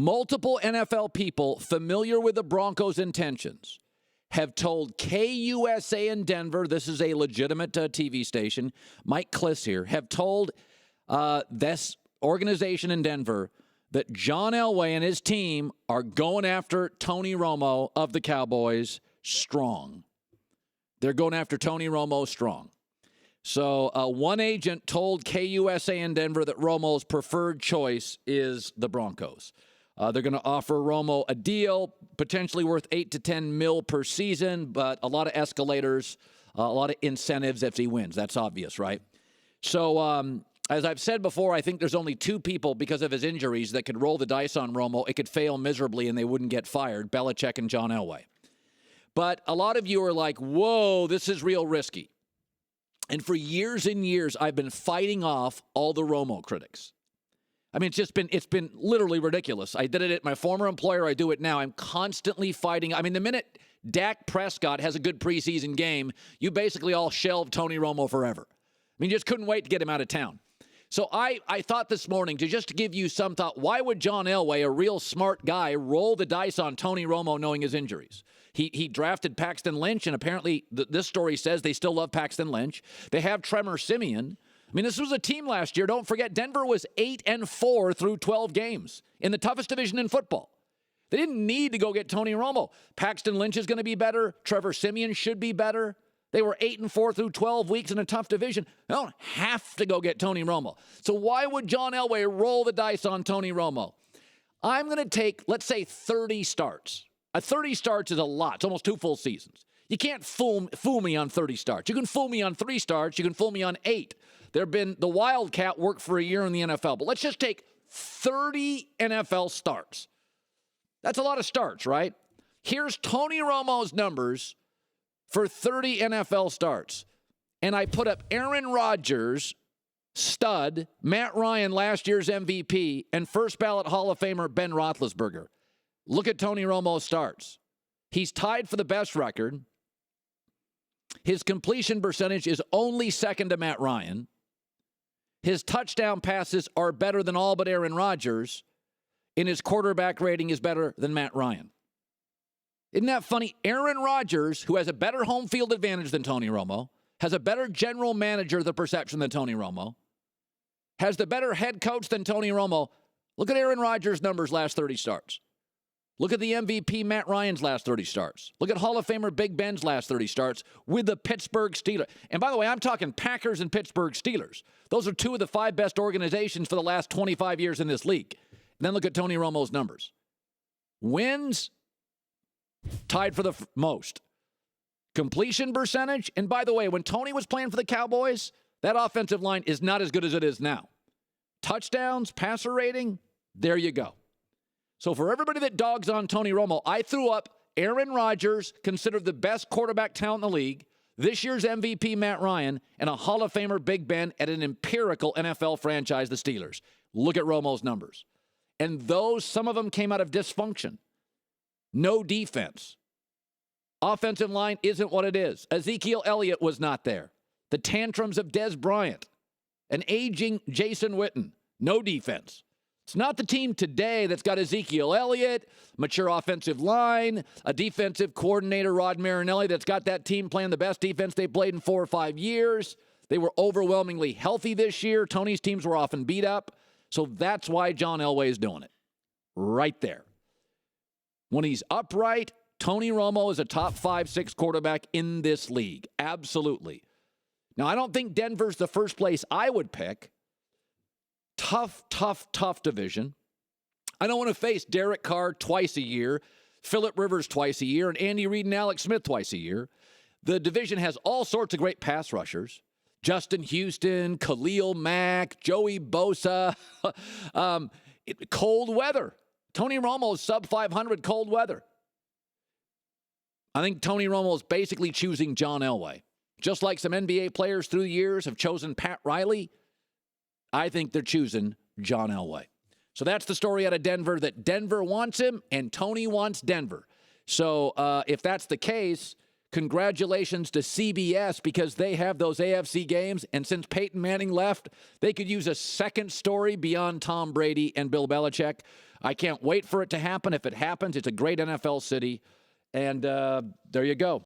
Multiple NFL people familiar with the Broncos' intentions have told KUSA in Denver, this is a legitimate TV station, Mike Kliss here, have told this organization in Denver that John Elway and his team are going after Tony Romo of the Cowboys strong. They're going after Tony Romo strong. So one agent told KUSA in Denver that Romo's preferred choice is the Broncos. They're going to offer Romo a deal potentially worth $8 to $10 million per season, but a lot of escalators, a lot of incentives if he wins. That's obvious, right? So as I've said before, I think there's only two people because of his injuries that could roll the dice on Romo. It could fail miserably and they wouldn't get fired, Belichick and John Elway. But a lot of you are like, whoa, this is real risky. And for years and years, I've been fighting off all the Romo critics. I mean, it's been literally ridiculous. I did it at my former employer. I do it now. I'm constantly fighting. I mean, the minute Dak Prescott has a good preseason game, you basically all shelve Tony Romo forever. I mean, you just couldn't wait to get him out of town. So I thought this morning, to just give you some thought, why would John Elway, a real smart guy, roll the dice on Tony Romo knowing his injuries? He drafted Paxton Lynch, and apparently this story says they still love Paxton Lynch. They have Tremor Siemian. I mean, this was a team last year. Don't forget, Denver was 8-4 through 12 games in the toughest division in football. They didn't need to go get Tony Romo. Paxton Lynch is going to be better. Trevor Siemian should be better. They were 8-4 through 12 weeks in a tough division. They don't have to go get Tony Romo. So why would John Elway roll the dice on Tony Romo? I'm going to take, let's say, 30 starts. 30 starts is a lot. It's almost 2 full seasons. You can't fool me on 30 starts. You can fool me on 3 starts. You can fool me on 8. The Wildcat worked for a year in the NFL. But let's just take 30 NFL starts. That's a lot of starts, right? Here's Tony Romo's numbers for 30 NFL starts. And I put up Aaron Rodgers, stud, Matt Ryan, last year's MVP, and first ballot Hall of Famer Ben Roethlisberger. Look at Tony Romo's starts. He's tied for the best record. His completion percentage is only second to Matt Ryan. His touchdown passes are better than all but Aaron Rodgers, and his quarterback rating is better than Matt Ryan. Isn't that funny? Aaron Rodgers, who has a better home field advantage than Tony Romo, has a better general manager, the perception, than Tony Romo, has the better head coach than Tony Romo. Look at Aaron Rodgers' numbers last 30 starts. Look at the MVP Matt Ryan's last 30 starts. Look at Hall of Famer Big Ben's last 30 starts with the Pittsburgh Steelers. And by the way, I'm talking Packers and Pittsburgh Steelers. Those are 2 of the 5 best organizations for the last 25 years in this league. And then look at Tony Romo's numbers. Wins, tied for the most. Completion percentage, and by the way, when Tony was playing for the Cowboys, that offensive line is not as good as it is now. Touchdowns, passer rating, there you go. So for everybody that dogs on Tony Romo, I threw up Aaron Rodgers, considered the best quarterback talent in the league, this year's MVP Matt Ryan, and a Hall of Famer Big Ben at an empirical NFL franchise, the Steelers. Look at Romo's numbers. And some of them came out of dysfunction. No defense. Offensive line isn't what it is. Ezekiel Elliott was not there. The tantrums of Dez Bryant. An aging Jason Witten. No defense. It's not the team today that's got Ezekiel Elliott, mature offensive line, a defensive coordinator, Rod Marinelli, that's got that team playing the best defense they've played in 4 or 5 years. They were overwhelmingly healthy this year. Tony's teams were often beat up. So that's why John Elway is doing it. Right there. When he's upright, Tony Romo is a top 5-6 quarterback in this league. Absolutely. Now, I don't think Denver's the first place I would pick. Tough division. I don't want to face Derek Carr twice a year, Phillip Rivers twice a year, and Andy Reid and Alex Smith twice a year. The division has all sorts of great pass rushers. Justin Houston, Khalil Mack, Joey Bosa. Cold weather. Tony Romo's sub 500 cold weather. I think Tony Romo is basically choosing John Elway. Just like some NBA players through the years have chosen Pat Riley, I think they're choosing John Elway. So that's the story out of Denver, that Denver wants him and Tony wants Denver. So if that's the case, congratulations to CBS, because they have those AFC games. And since Peyton Manning left, they could use a second story beyond Tom Brady and Bill Belichick. I can't wait for it to happen. If it happens, it's a great NFL city. And there you go.